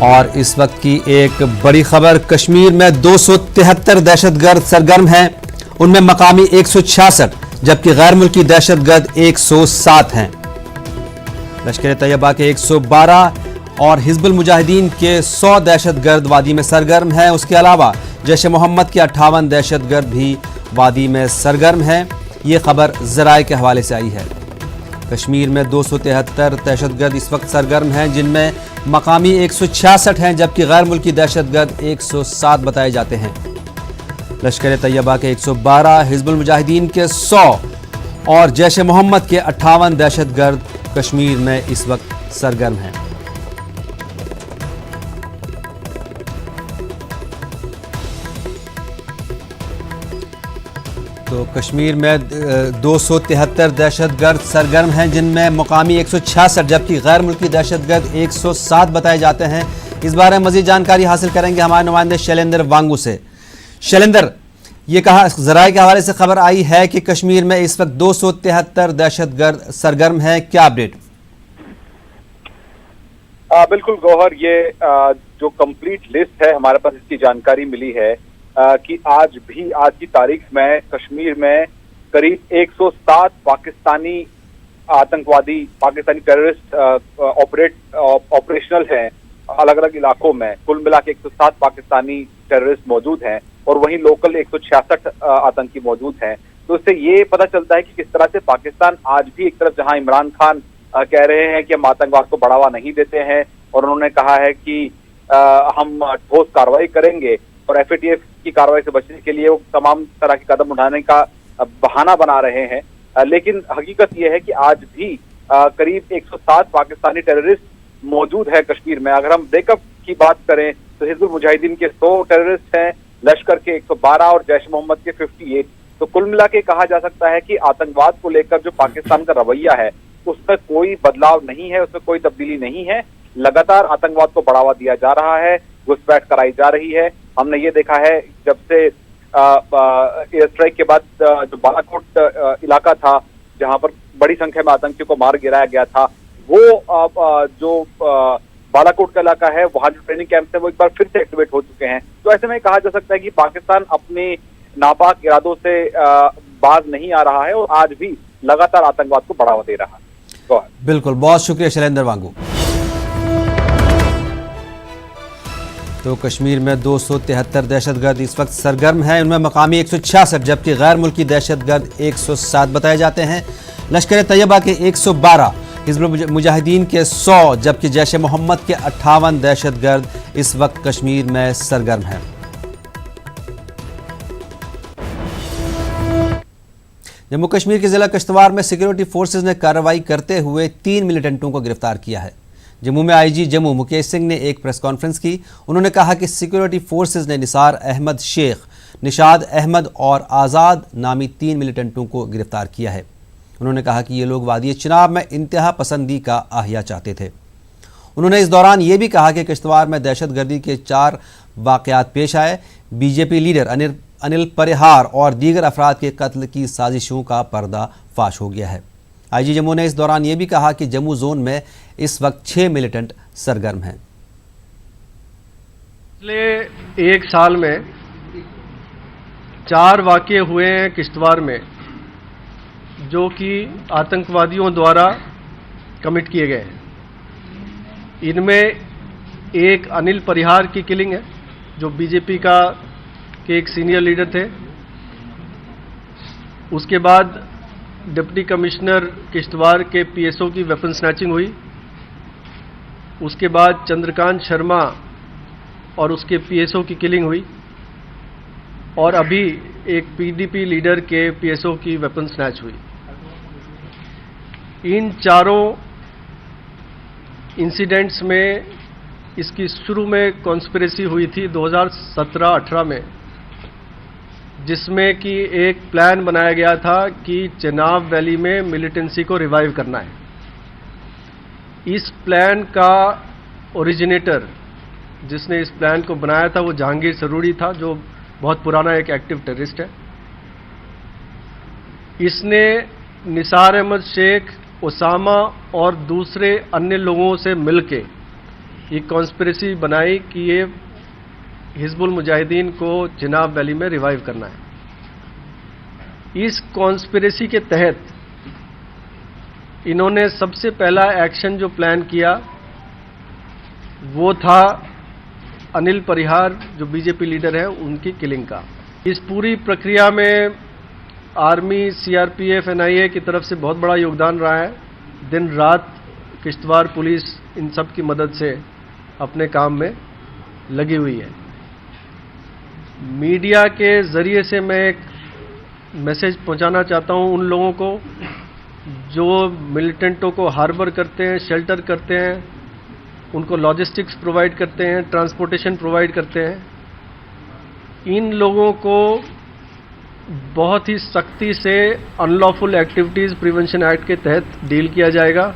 और इस वक्त की एक बड़ी खबर, कश्मीर में 273 दहशतगर्द सरगर्म हैं, उनमें मकामी 166 जबकि गैर मुल्की दहशतगर्द 107 हैं। लश्कर तैयबा के 112 और हिजबुल मुजाहिदीन के 100 दहशतगर्द वादी में सरगर्म हैं। उसके अलावा जैश मोहम्मद के 58 दहशतगर्द भी वादी में सरगर्म हैं। ये खबर ज़राए के हवाले से आई है। कश्मीर में 273 दहशतगर्द इस वक्त सरगर्म हैं, जिनमें मकामी 166 हैं जबकि गैर मुल्की दहशतगर्द 107 बताए जाते हैं। लश्कर तैयबा के 112, हिजबुल मुजाहिदीन के 100 और जैश मोहम्मद के 58 दहशतगर्द कश्मीर में इस वक्त सरगर्म हैं। तो कश्मीर में 273 दहशतगर्द सरगर्म हैं, जिनमें मुकामी 166 जबकि गैर मुल्की दहशतगर्द 107 बताए जाते हैं। इस बारे में मजीद जानकारी हासिल करेंगे हमारे नुमाइंदे शैलेंद्र वांगू से। शैलेंद्र, ये कहा ज़राए के हवाले से खबर आई है कि कश्मीर में इस वक्त 273 दहशतगर्द सरगर्म हैं, क्या अपडेट? बिल्कुल गौहर, ये जो कंप्लीट लिस्ट है हमारे पास इसकी जानकारी मिली है कि आज की तारीख में कश्मीर में करीब 107 पाकिस्तानी आतंकवादी, पाकिस्तानी टेररिस्ट ऑपरेशनल हैं अलग अलग इलाकों में। कुल मिला के 107 पाकिस्तानी टेररिस्ट मौजूद हैं और वहीं लोकल 166 आतंकी मौजूद हैं। तो इससे ये पता चलता है कि किस तरह से पाकिस्तान आज भी एक तरफ जहां इमरान खान कह रहे हैं कि हम आतंकवाद को बढ़ावा नहीं देते हैं और उन्होंने कहा है कि हम ठोस कार्रवाई करेंगे और FATF की कार्रवाई से बचने के लिए वो तमाम तरह के कदम उठाने का बहाना बना रहे हैं, लेकिन हकीकत यह है कि आज भी करीब 107 पाकिस्तानी टेररिस्ट मौजूद है कश्मीर में। अगर हम ब्रेकअप की बात करें तो हिजबुल मुजाहिदीन के 100 टेररिस्ट हैं, लश्कर के 112 और जैश मोहम्मद के 58। तो कुल मिला के कहा जा सकता है कि आतंकवाद को लेकर जो पाकिस्तान का रवैया है उसमें कोई बदलाव नहीं है, उसमें कोई तब्दीली नहीं है। लगातार आतंकवाद को बढ़ावा दिया जा रहा है, घुसपैठ कराई जा रही है। हमने ये देखा है जब से एयर स्ट्राइक के बाद जो बालाकोट इलाका था जहां पर बड़ी संख्या में आतंकियों को मार गिराया गया था, वो जो बालाकोट का इलाका है वहां जो ट्रेनिंग कैंप है वो एक बार फिर से एक्टिवेट हो चुके हैं। तो ऐसे में कहा जा सकता है कि पाकिस्तान अपने नापाक इरादों से बाज नहीं आ रहा है और आज भी लगातार आतंकवाद को बढ़ावा दे रहा है। बिल्कुल, बहुत शुक्रिया शैलेंद्र वांगू। तो कश्मीर में 273 दहशतगर्द इस वक्त सरगर्म हैं, उनमें मकामी 166 जबकि गैर मुल्की दहशतगर्द 107 बताए जाते हैं। लश्कर तैयबा के 112, हिजबुल मुजाहिदीन के 100 जबकि जैश मोहम्मद के 58 दहशतगर्द इस वक्त कश्मीर में सरगर्म हैं। जम्मू कश्मीर के जिला किश्तवाड़ में सिक्योरिटी फोर्सेज ने कार्रवाई करते हुए 3 मिलिटेंटों को गिरफ्तार किया है। जम्मू में IG जम्मू मुकेश सिंह ने एक प्रेस कॉन्फ्रेंस की। उन्होंने कहा कि सिक्योरिटी फोर्सेज ने निसार अहमद शेख, निशाद अहमद और आज़ाद नामी 3 मिलिटेंटों को गिरफ्तार किया है। उन्होंने कहा कि ये लोग वादी चिनाब में इंतहा पसंदी का आहिया चाहते थे। उन्होंने इस दौरान ये भी कहा कि किश्तवाड़ में दहशतगर्दी के 4 वाक़यात पेश आए। BJP लीडर अनिल परिहार और दीगर अफराद के कत्ल की साजिशों का पर्दाफाश हो गया है। IG जम्मू ने इस दौरान ये भी कहा कि जम्मू जोन में इस वक्त 6 मिलिटेंट सरगर्म हैं। पिछले 1 साल में 4 वाक़ये हुए हैं किश्तवाड़ में जो कि आतंकवादियों द्वारा कमिट किए गए हैं। इनमें एक अनिल परिहार की किलिंग है जो BJP के एक सीनियर लीडर थे। उसके बाद डिप्टी कमिश्नर किश्तवाड़ के PSO की वेपन स्नैचिंग हुई। उसके बाद चंद्रकांत शर्मा और उसके PSO की किलिंग हुई और अभी एक PDP लीडर के PSO की वेपन स्नैच हुई। इन चारों इंसिडेंट्स में इसकी शुरू में कॉन्स्पिरेसी हुई थी 2017-18 में, जिसमें कि एक प्लान बनाया गया था कि चेनाब वैली में मिलिटेंसी को रिवाइव करना है। इस प्लान का ओरिजिनेटर जिसने इस प्लान को बनाया था वो जहांगीर सरूरी था, जो बहुत पुराना एक एक्टिव टेररिस्ट है। इसने निसार अहमद शेख, उसामा और दूसरे अन्य लोगों से मिलके एक कॉन्स्पिरेसी बनाई कि ये हिजबुल मुजाहिदीन को चिनाब वैली में रिवाइव करना है। इस कॉन्स्पिरेसी के तहत इन्होंने सबसे पहला एक्शन जो प्लान किया वो था अनिल परिहार जो बीजेपी लीडर है उनकी किलिंग का। इस पूरी प्रक्रिया में आर्मी, सीआरपीएफ, एनआईए की तरफ से बहुत बड़ा योगदान रहा है। दिन रात किश्तवाड़ पुलिस इन सब की मदद से अपने काम में लगी हुई है। मीडिया के जरिए से मैं एक मैसेज पहुंचाना चाहता हूं उन लोगों को जो मिलिटेंटों को हार्बर करते हैं, शेल्टर करते हैं, उनको लॉजिस्टिक्स प्रोवाइड करते हैं, ट्रांसपोर्टेशन प्रोवाइड करते हैं। इन लोगों को बहुत ही सख्ती से अनलॉफुल एक्टिविटीज प्रिवेंशन एक्ट के तहत डील किया जाएगा।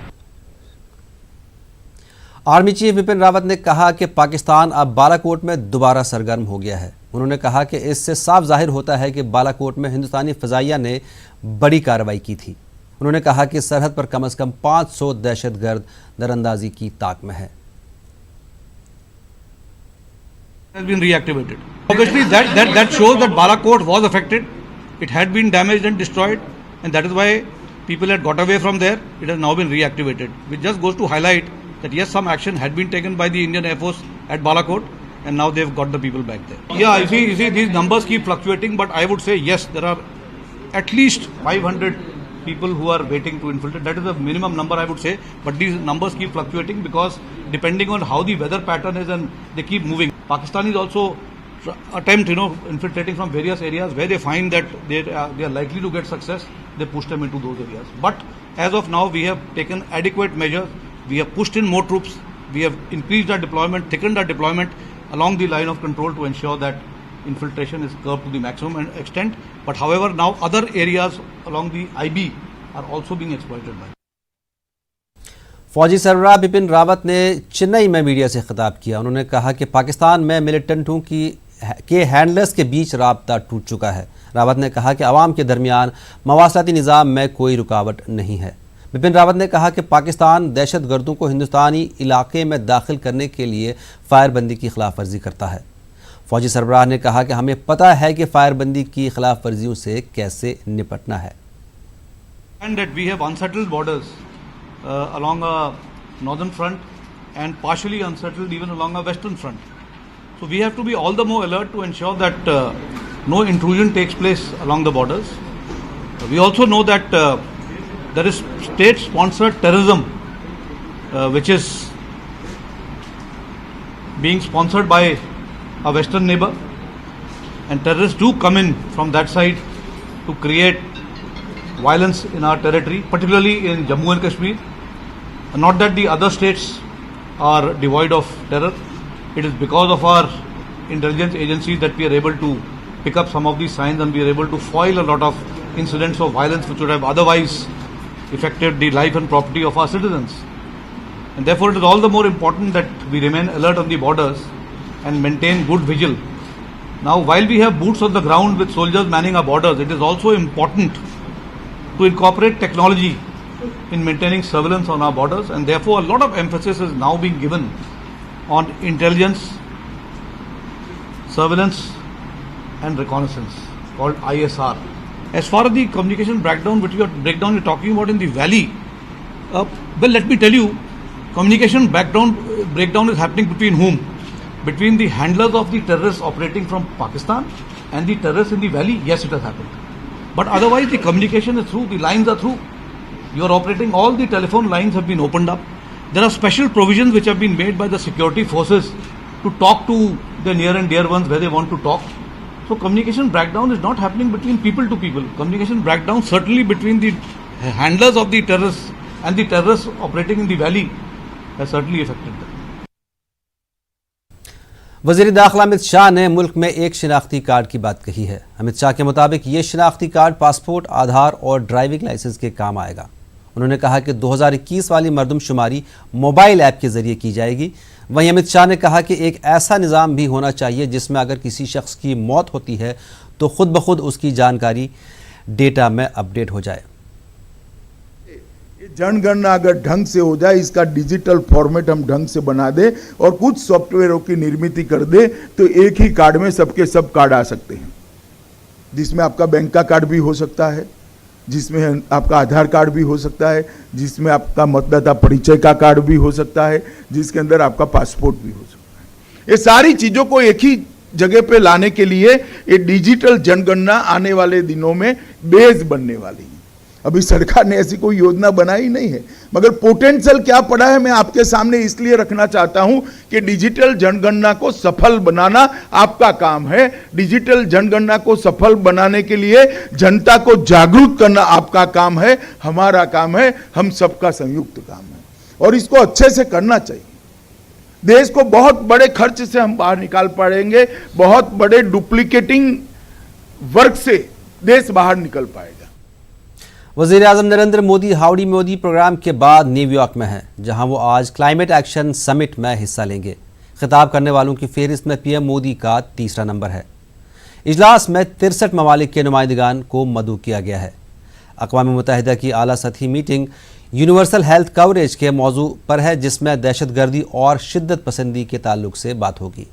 आर्मी चीफ बिपिन रावत ने कहा कि पाकिस्तान अब बालाकोट में दोबारा सरगर्म हो गया है। उन्होंने कहा कि इससे साफ जाहिर होता है कि बालाकोट में हिंदुस्तानी फजाइया ने बड़ी कार्रवाई की थी। उन्होंने कहा कि सरहद पर कम से कम 500 दहशतगर्द दरअंदाजी की ताक में है। Has been reactivated. Obviously, that shows that Balakot was affected. It had been damaged and destroyed, and that is why people had got away from there. It has now been reactivated. Which just goes to highlight that yes, some action had been taken by the Indian Air Force at Balakot, and now they've got the people back there. Yeah, you see, these numbers keep fluctuating, but I would say yes, there are at least 500 people who are waiting to infiltrate. That is the minimum number I would say, but these numbers keep fluctuating because depending on how the weather pattern is and they keep moving. Pakistanis also attempt, infiltrating from various areas where they find that they are likely to get success. They push them into those areas. But as of now, we have taken adequate measures. We have pushed in more troops. We have increased our deployment, thickened our deployment along the line of control to ensure that infiltration is curbed to the maximum extent. But however, now other areas along the IB are also being exploited by. फौजी सरबराह बिपिन रावत ने चेन्नई में media से खिताब किया। उन्होंने कहा कि पाकिस्तान में मिलिटेंटों के हैंडलर्स के बीच राब्ता टूट चुका है। रावत ने कहा कि अवाम के दरमियान मवासलाती निज़ाम में कोई रुकावट नहीं है। बिपिन रावत ने कहा कि पाकिस्तान दहशतगर्दों को हिंदुस्तानी इलाके में दाखिल करने के लिए फायरबंदी की खिलाफ वर्जी करता है। फौजी सरबराह ने कहा कि हमें पता है कि फायरबंदी की खिलाफ वर्जियों से कैसे निपटना है। And that we have unsettled borders along a northern front and partially unsettled even along a western front. So we have to be all the more alert to ensure that no intrusion takes place along the borders. We also know that there is state-sponsored terrorism which is being sponsored by a western neighbor, and terrorists do come in from that side to create violence in our territory, particularly in Jammu and Kashmir. Not that the other states are devoid of terror. It is because of our intelligence agencies that we are able to pick up some of these signs, and we are able to foil a lot of incidents of violence which would have otherwise affected the life and property of our citizens. And therefore it is all the more important that we remain alert on the borders and maintain good vigil. Now, while we have boots on the ground with soldiers manning our borders, it is also important to incorporate technology in maintaining surveillance on our borders, and therefore a lot of emphasis is now being given on intelligence, surveillance and reconnaissance, called ISR. As far as the communication breakdown you're talking about in the valley, well, let me tell you, communication breakdown is happening between whom? Between the handlers of the terrorists operating from Pakistan and the terrorists in the valley. Yes, it has happened. But otherwise the communication is through, the lines are through. You are operating, all the telephone lines have been opened up. There are special provisions which have been made by the security forces to talk to the near and dear ones where they want to talk. So communication breakdown is not happening between people to people. Communication breakdown certainly between the handlers of the terrorists and the terrorists operating in the valley has certainly affected them. वज़ीर दाखिला अमित शाह ने मुल्क में एक शिनाख्ती card की बात कही है। अमित शाह के मुताबिक ये शिनाख्ती कार्ड पासपोर्ट, आधार और ड्राइविंग लाइसेंस के काम आएगा। उन्होंने कहा कि 2021 वाली मरदमशुमारी मोबाइल ऐप के जरिए की जाएगी। वहीं अमित शाह ने कहा कि एक ऐसा निज़ाम भी होना चाहिए जिसमें अगर किसी शख्स की मौत होती है तो खुद ब खुद उसकी जानकारी डेटा में अपडेट हो जाए। जनगणना अगर ढंग से हो जाए, इसका डिजिटल फॉर्मेट हम ढंग से बना दे और कुछ सॉफ्टवेयरों की निर्मित कर दे, तो एक ही कार्ड में सबके सब कार्ड आ सकते हैं, जिसमें आपका बैंक का कार्ड भी हो सकता है, जिसमें आपका आधार कार्ड भी हो सकता है, जिसमें आपका मतदाता परिचय का कार्ड भी हो सकता है, जिसके अंदर आपका पासपोर्ट भी हो सकता है। ये सारी चीजों को एक ही जगह पे लाने के लिए ये डिजिटल जनगणना आने वाले दिनों में बेस बनने वाली है। अभी सरकार ने ऐसी कोई योजना बनाई नहीं है, मगर पोटेंशियल क्या पड़ा है मैं आपके सामने इसलिए रखना चाहता हूं कि डिजिटल जनगणना को सफल बनाना आपका काम है। डिजिटल जनगणना को सफल बनाने के लिए जनता को जागरूक करना आपका काम है, हमारा काम है, हम सबका संयुक्त काम है और इसको अच्छे से करना चाहिए। देश को बहुत बड़े खर्च से हम बाहर निकाल पाएंगे, बहुत बड़े डुप्लीकेटिंग वर्क से देश बाहर निकल पाएगा। वज़ीर-ए-आज़म नरेंद्र मोदी हाउडी मोदी प्रोग्राम के बाद न्यूयॉर्क में हैं, जहां वो आज क्लाइमेट एक्शन समिट में हिस्सा लेंगे। खिताब करने वालों की फेहरिस्त में पीएम मोदी का तीसरा नंबर है। इजलास में 63 ममालिक के नुमाइंदगान को मदऊ किया गया है। अक़वाम मुत्तहिदा की आला सतही मीटिंग यूनिवर्सल हेल्थ कवरेज के मौजू पर है, जिसमें दहशतगर्दी और शिद्दत पसंदी के ताल्लुक से बात होगी।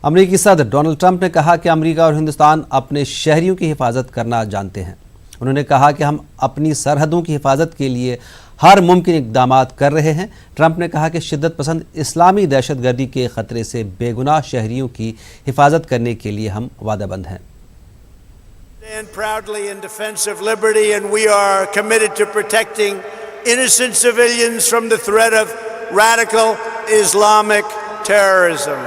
अमरीकी सदर डोनाल्ड ट्रंप ने कहा कि अमेरिका और हिंदुस्तान अपने शहरियों की हिफाजत करना जानते हैं। उन्होंने कहा कि हम अपनी सरहदों की हिफाजत के लिए हर मुमकिन इक़दाम कर रहे हैं। ट्रंप ने कहा कि शिद्दत पसंद इस्लामी दहशतगर्दी के ख़तरे से बेगुनाह शहरियों की हिफाजत करने के लिए हम वादाबंद हैं। Stand proudly in defense of liberty, and we are committed to protecting innocent civilians from the threat of radical Islamic terrorism.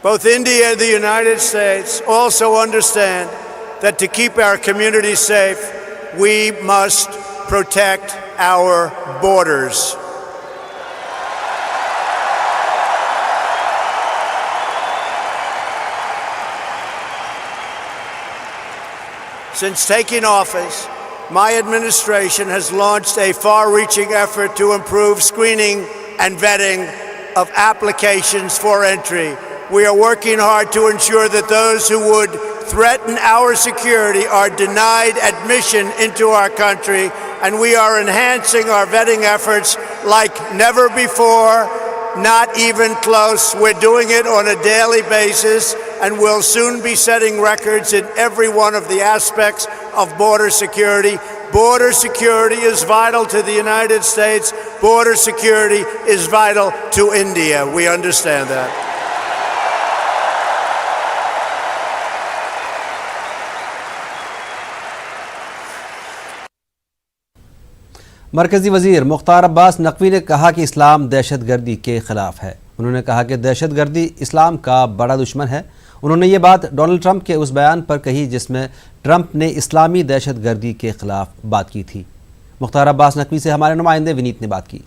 Both India and the United States also understand that to keep our communities safe, we must protect our borders. Since taking office, my administration has launched a far-reaching effort to improve screening and vetting of applications for entry. We are working hard to ensure that those who would threaten our security are denied admission into our country, and we are enhancing our vetting efforts like never before, not even close. We're doing it on a daily basis, and we'll soon be setting records in every one of the aspects of border security. Border security is vital to the United States. Border security is vital to India. We understand that. मरकज़ी वज़ीर मुख्तार अब्बास नकवी ने कहा कि इस्लाम दहशतगर्दी के ख़िलाफ़ है। उन्होंने कहा कि दहशतगर्दी इस्लाम का बड़ा दुश्मन है। उन्होंने ये बात डोनाल्ड ट्रंप के उस बयान पर कही जिसमें ट्रंप ने इस्लामी दहशतगर्दी के ख़िलाफ़ बात की थी। मुख्तार अब्बास नकवी से हमारे नुमाइंदे विनीत ने बात की।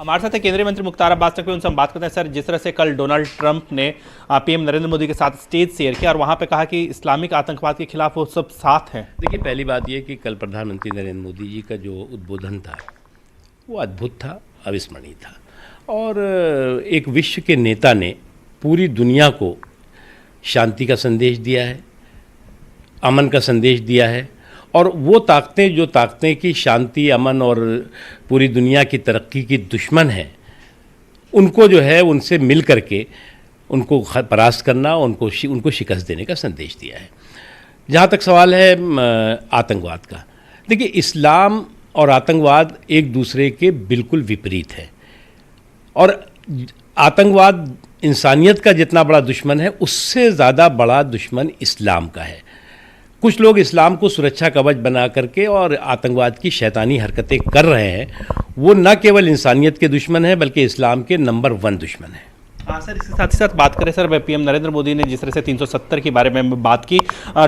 हमारे साथ केंद्रीय मंत्री मुख्तार अब्बास नकवी, उनसे हम बात करते हैं। सर, जिस तरह से कल डोनाल्ड ट्रंप ने पीएम नरेंद्र मोदी के साथ स्टेज शेयर किया और वहां पे कहा कि इस्लामिक आतंकवाद के खिलाफ वो सब साथ हैं। देखिए, पहली बात यह कि कल प्रधानमंत्री नरेंद्र मोदी जी का जो उद्बोधन था वो अद्भुत था, अविस्मरणीय था और एक विश्व के नेता ने पूरी दुनिया को शांति का संदेश दिया है, अमन का संदेश दिया है और वो ताकतें जो ताकतें की शांति, अमन और पूरी दुनिया की तरक्की की दुश्मन हैं, उनको जो है उनसे मिल करके उनको परास्त करना, उनको शिकस्त देने का संदेश दिया है। जहाँ तक सवाल है आतंकवाद का, देखिए इस्लाम और आतंकवाद एक दूसरे के बिल्कुल विपरीत है और आतंकवाद इंसानियत का जितना बड़ा दुश्मन है उससे ज़्यादा बड़ा दुश्मन इस्लाम का है। कुछ लोग इस्लाम को सुरक्षा कवच बना करके और आतंकवाद की शैतानी हरकतें कर रहे हैं, वो न केवल इंसानियत के दुश्मन है बल्कि इस्लाम के नंबर 1 दुश्मन है। हाँ सर, इसके साथ ही साथ बात करें सर, पीएम नरेंद्र मोदी ने जिस तरह से 370 के बारे में बात की,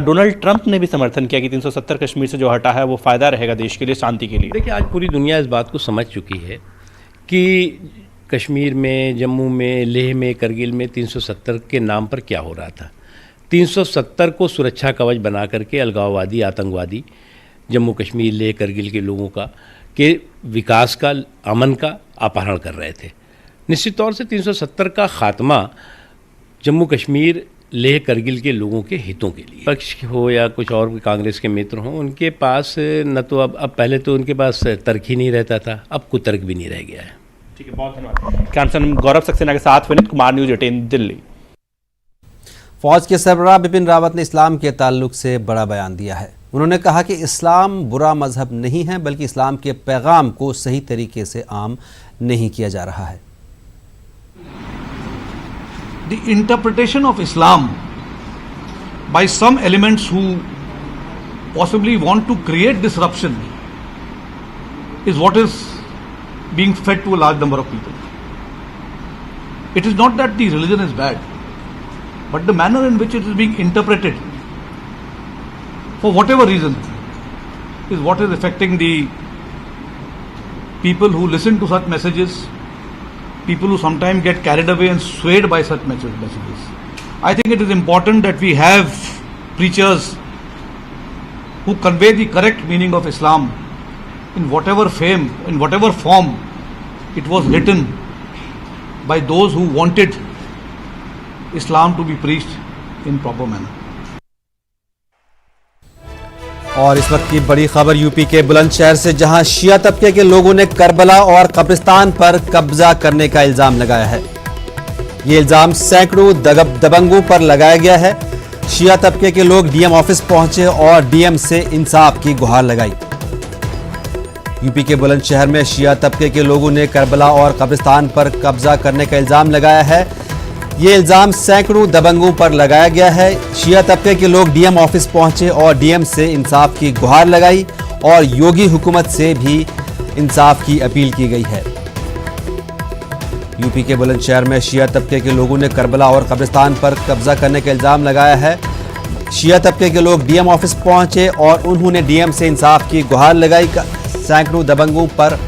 डोनाल्ड ट्रंप ने भी समर्थन किया कि 370 कश्मीर से जो हटा है वो फायदा रहेगा देश के लिए, शांति के लिए। देखिए, आज पूरी दुनिया इस बात को समझ चुकी है कि कश्मीर में, जम्मू में, लेह में, करगिल में 370 के नाम पर क्या हो रहा था। 370 को सुरक्षा कवच बना करके अलगाववादी, आतंकवादी जम्मू कश्मीर, लेह, करगिल के लोगों का के विकास का, अमन का अपहरण कर रहे थे। निश्चित तौर से 370 का खात्मा जम्मू कश्मीर, लेह, करगिल के लोगों के हितों के लिए, पक्ष हो या कुछ और कांग्रेस के मित्र हों, उनके पास न तो अब पहले तो उनके पास तर्क ही नहीं रहता था, अब कुतर्क भी नहीं रह गया है। ठीक है, बहुत धन्यवाद। कैंसन गौरव सक्सेना के साथ विनीत कुमार, न्यूज़ 18 दिल्ली। फौज के सरबराह बिपिन रावत ने इस्लाम के ताल्लुक से बड़ा बयान दिया है। उन्होंने कहा कि इस्लाम बुरा मजहब नहीं है, बल्कि इस्लाम के पैगाम को सही तरीके से आम नहीं किया जा रहा है। The interpretation of Islam by some elements who possibly want to create disruption is what is being fed to a large number of people. It is not that the religion is bad, but the manner in which it is being interpreted for whatever reason is what is affecting the people who listen to such messages, people who sometimes get carried away and swayed by such messages. I think it is important that we have preachers who convey the correct meaning of Islam in whatever fame, in whatever form it was written by those who wanted Islam to be preached in proper manner. और इस वक्त की बड़ी खबर UP के बुलंदशहर से, जहां शिया तबके के लोगों ने करबला और कब्रिस्तान पर कब्जा करने का इल्जाम लगाया है। ये इल्जाम सैकड़ों दबंगों पर लगाया गया है। शिया तबके के लोग डीएम ऑफिस पहुंचे और डीएम से इंसाफ की गुहार लगाई। यूपी के बुलंदशहर में शिया तबके के लोगों ने करबला और कब्रिस्तान पर कब्जा करने का इल्जाम लगाया है। ये इल्जाम सैकड़ों दबंगों पर लगाया गया है। शिया तबके के लोग डीएम ऑफिस पहुंचे और डीएम से इंसाफ की गुहार लगाई और योगी हुकूमत से भी इंसाफ की अपील की गई है। यूपी के बुलंदशहर में शिया तबके के लोगों ने करबला और कब्रिस्तान पर कब्जा करने का इल्जाम लगाया है। शिया तबके के लोग डीएम ऑफिस पहुंचे और उन्होंने डीएम से इंसाफ की गुहार लगाई। सैकड़ों दबंगों पर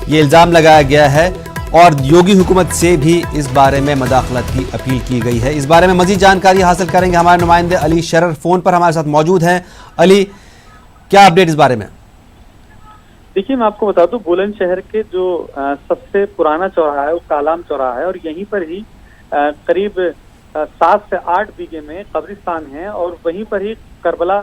यह इल्जाम लगाया गया है और योगी हुकूमत से भी इस बारे में मदाखलत की अपील की गई है। इस बारे में मजीद जानकारी हासिल करेंगे, हमारे नुमाइंदे अली शरर फोन पर हमारे साथ मौजूद हैं। अली, क्या अपडेट इस बारे में? देखिए, मैं आपको बता दूं, बुलंदशहर के जो सबसे पुराना चौराहा है वो कालाम चौराहा है और यहीं पर ही करीब 7 से 8 बीघे में कब्रिस्तान है और वहीं पर ही करबला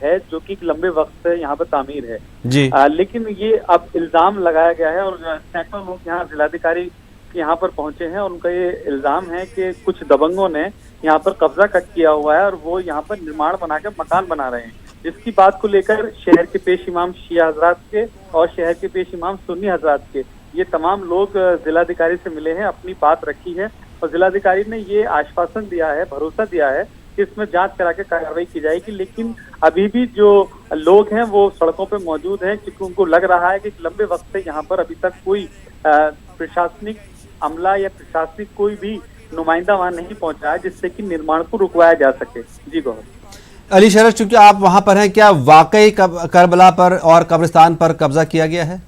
है, जो कि लंबे वक्त से यहाँ पर तामीर है जी। लेकिन ये अब इल्जाम लगाया गया है और सैकड़ों लोग यहाँ जिलाधिकारी यहाँ पर पहुंचे हैं और उनका ये इल्जाम है कि कुछ दबंगों ने यहाँ पर कब्जा किया हुआ है और वो यहाँ पर निर्माण बनाकर मकान बना रहे हैं, जिसकी बात को लेकर शहर के पेश इमाम शिया हजरात के और शहर के पेश इमाम सुन्नी हजरात के ये तमाम लोग जिलाधिकारी से मिले हैं, अपनी बात रखी है और जिलाधिकारी ने ये आश्वासन दिया है, भरोसा दिया है कि इसमें जांच करा के कार्रवाई की जाएगी। लेकिन अभी भी जो लोग हैं वो सड़कों पे मौजूद हैं क्योंकि उनको लग रहा है कि लंबे वक्त से यहाँ पर अभी तक कोई प्रशासनिक अमला या प्रशासनिक कोई भी नुमाइंदा वहां नहीं पहुंचा है जिससे कि निर्माण को रुकवाया जा सके। जी गौरव। अली शरर, चूंकि आप वहां पर हैं, क्या वाकई करबला पर और कब्रिस्तान पर कब्जा किया गया है?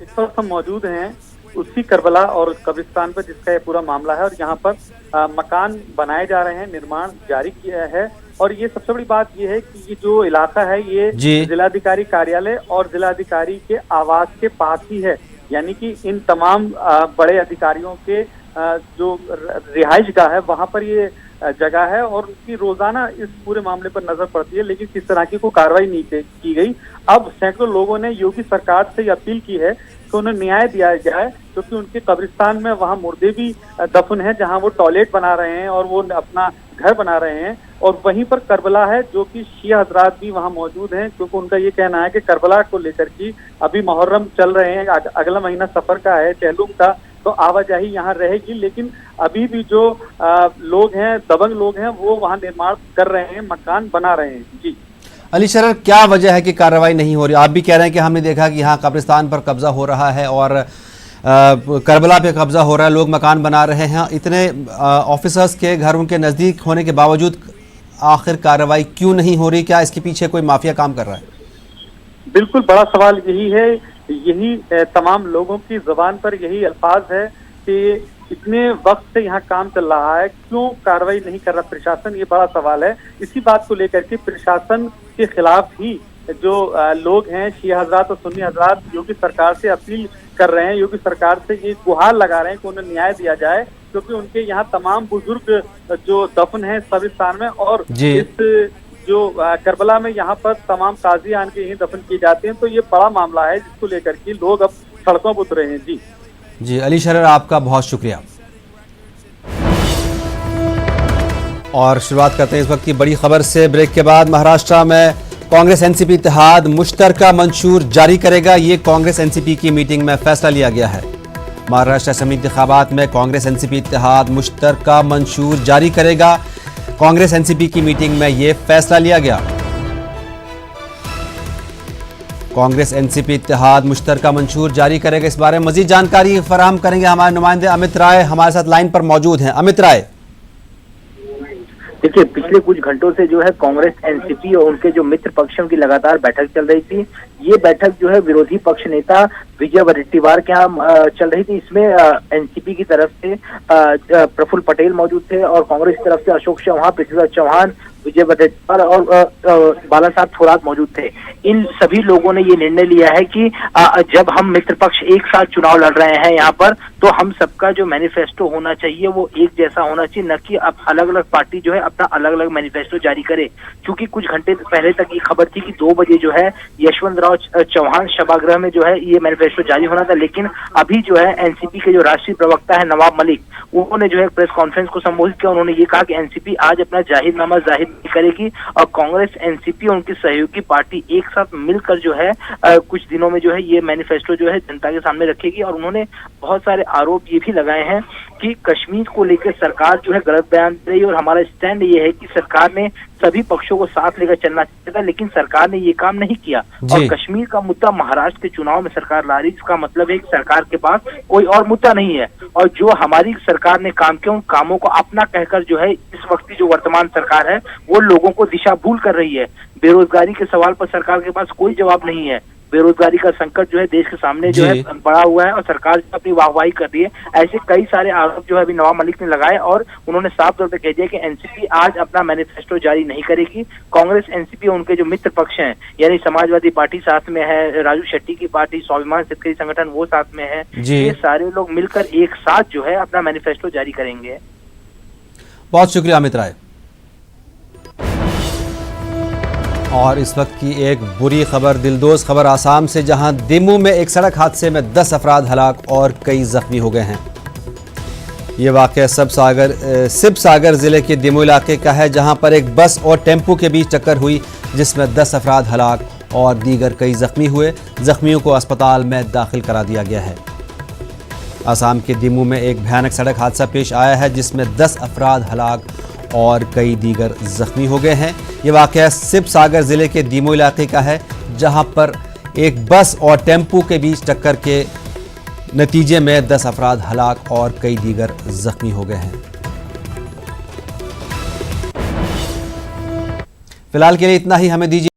इस वक्त हम मौजूद हैं उसी करबला और कब्रिस्तान पर जिसका ये पूरा मामला है और यहाँ पर मकान बनाए जा रहे हैं, निर्माण जारी किया है और ये सबसे बड़ी बात ये है कि ये जो इलाका है ये जिलाधिकारी कार्यालय और जिलाधिकारी के आवास के पास ही है, यानी कि इन तमाम बड़े अधिकारियों के जो रिहाइश गाह है वहां पर ये जगह है और उनकी रोजाना इस पूरे मामले पर नजर पड़ती है, लेकिन किस तरह की कोई कार्रवाई नहीं की गई। अब सैकड़ों लोगों ने योगी सरकार से अपील की है कि उन्हें न्याय दिया जाए क्योंकि उनके कब्रिस्तान में वहां मुर्दे भी दफन है जहां वो टॉयलेट बना रहे हैं और वो अपना घर बना रहे हैं और वहीं पर करबला है जो कि शिया हजरात भी वहां मौजूद हैं क्योंकि उनका ये कहना है कि करबला को लेकर की अभी मुहर्रम चल रहे हैं, अगला महीना सफर का है, चहलुम का, तो आवाजाही यहाँ रहेगी, लेकिन अभी भी जो लोग हैं, दबंग लोग हैं, वो वहाँ निर्माण कर रहे हैं, मकान बना रहे हैं। जी अली शरर, क्या वजह है कि कार्रवाई नहीं हो रही? आप भी कह रहे हैं कि हमने देखा कि यहाँ कब्रिस्तान पर कब्जा हो रहा है और करबला पे कब्जा हो रहा है, लोग मकान बना रहे हैं, इतने ऑफिसर्स के घर उनके नज़दीक होने के बावजूद आखिर कार्रवाई क्यों नहीं हो रही? क्या इसके पीछे कोई माफिया काम कर रहा है? बिल्कुल बड़ा सवाल यही है, यही तमाम लोगों की जुबान पर यही अल्फाज है कि इतने वक्त से यहाँ काम चल रहा है, क्यों कार्रवाई नहीं कर रहा प्रशासन, ये बड़ा सवाल है। इसी बात को लेकर के प्रशासन के खिलाफ ही जो लोग हैं, शिया हजरात और सुन्नी हजरात, योगी सरकार से अपील कर रहे हैं, योगी सरकार से ये गुहार लगा रहे हैं कि उन्हें न्याय दिया जाए, क्योंकि उनके यहाँ तमाम बुजुर्ग जो दफन है कब्रिस्तान में, और इस जो करबला में यहाँ पर तमाम ताजियान के यहीं दफन किए जाते हैं। तो ये बड़ा मामला है जिसको लेकर के लोग अब सड़कों पर उतरे हैं। जी अली शरर, आपका बहुत शुक्रिया। और शुरुआत करते हैं इस वक्त की बड़ी खबर से। ब्रेक के बाद महाराष्ट्र में कांग्रेस एनसीपी इत्तेहाद मुश्तरका मंशूर जारी करेगा, ये कांग्रेस एनसीपी की मीटिंग में फैसला लिया गया है। महाराष्ट्र असेंबली इंतखाबात में कांग्रेस एनसीपी इत्तेहाद मुश्तरका मंशूर जारी करेगा, कांग्रेस एनसीपी की मीटिंग में यह फैसला लिया गया। कांग्रेस एनसीपी इत्तेहाद मुश्तरका मंशूर जारी करेगा। इस बारे में मजीद जानकारी फराहम करेंगे हमारे नुमाइंदे अमित राय, हमारे साथ लाइन पर मौजूद हैं। अमित राय, देखिए, पिछले कुछ घंटों से जो है कांग्रेस एनसीपी और उनके जो मित्र पक्ष हैं उनकी लगातार बैठक चल रही थी। ये बैठक जो है विरोधी पक्ष नेता विजय वडेट्टीवार के यहाँ चल रही थी। इसमें एनसीपी की तरफ से प्रफुल्ल पटेल मौजूद थे और कांग्रेस की तरफ से अशोक चौहान, पृथ्वीराज चौहान, विजय वडेट्टीवार और बाला साहब थोराट मौजूद थे। इन सभी लोगों ने ये निर्णय लिया है कि जब हम मित्र पक्ष एक साथ चुनाव लड़ रहे हैं यहाँ पर, तो हम सबका जो मैनिफेस्टो होना चाहिए वो एक जैसा होना चाहिए, न कि अब अलग अलग पार्टी जो है अपना अलग अलग मैनिफेस्टो जारी करे। क्योंकि कुछ घंटे पहले तक ये खबर थी कि 2 बजे जो है यशवंत राव चौहान सभागृह में जो है ये मैनिफेस्टो जारी होना था, लेकिन अभी जो है एनसीपी के जो राष्ट्रीय प्रवक्ता है नवाब मलिक, उन्होंने जो है प्रेस कॉन्फ्रेंस को संबोधित किया। उन्होंने ये कहा कि एनसीपी आज अपना जाहिरनामा जाहिर नहीं करेगी और कांग्रेस, एनसीपी और उनकी सहयोगी पार्टी एक साथ मिलकर जो है कुछ दिनों में जो है ये मैनिफेस्टो जो है जनता के सामने रखेगी। और उन्होंने बहुत सारे आरोप ये भी लगाए हैं कि कश्मीर को लेकर सरकार जो है गलत बयान दे रही है, और हमारा स्टैंड ये है कि सरकार ने सभी पक्षों को साथ लेकर चलना चाहिए था, लेकिन सरकार ने ये काम नहीं किया। और कश्मीर का मुद्दा महाराष्ट्र के चुनाव में सरकार ला रही, इसका मतलब है कि सरकार के पास कोई और मुद्दा नहीं है। और जो हमारी सरकार ने काम किया उन कामों को अपना कहकर जो है इस वक्त की जो वर्तमान सरकार है वो लोगों को दिशा भूल कर रही है। बेरोजगारी के सवाल पर सरकार के पास कोई जवाब नहीं है। बेरोजगारी का संकट जो है देश के सामने जो है बड़ा हुआ है और सरकार अपनी वाहवाही कर रही है। ऐसे कई सारे आरोप जो है अभी नवाब मलिक ने लगाए और उन्होंने साफ तौर पर कह दिया कि एनसीपी आज अपना मैनिफेस्टो जारी नहीं करेगी। कांग्रेस, एनसीपी और उनके जो मित्र पक्ष हैं, यानी समाजवादी पार्टी साथ में है, राजू शेट्टी की पार्टी, स्वाभिमान शेतकरी संगठन वो साथ में है, ये सारे लोग मिलकर एक साथ जो है अपना मैनिफेस्टो जारी करेंगे। बहुत शुक्रिया अमित राय। और इस वक्त की एक बुरी खबर, दिलदोज खबर आसाम से, जहां दिमू में एक सड़क हादसे में 10 अफराद हलाक और कई जख्मी हो गए हैं। ये वाक़या सिब सागर ज़िले के दिमू इलाके का है, जहां पर एक बस और टेम्पो के बीच टक्कर हुई जिसमें 10 अफराद हलाक और दीगर कई जख्मी हुए। जख्मियों को अस्पताल में दाखिल करा दिया गया है। आसाम के दिमू में एक भयानक सड़क हादसा पेश आया है जिसमें 10 अफराद हलाक और कई दीगर जख्मी हो गए हैं। ये वाक़या सिब सागर ज़िले के दिमू इलाके का है, जहां पर एक बस और टेम्पो के बीच टक्कर के नतीजे में 10 अफराद हलाक और कई दीगर जख्मी हो गए हैं। फिलहाल के लिए इतना ही, हमें दीजिए।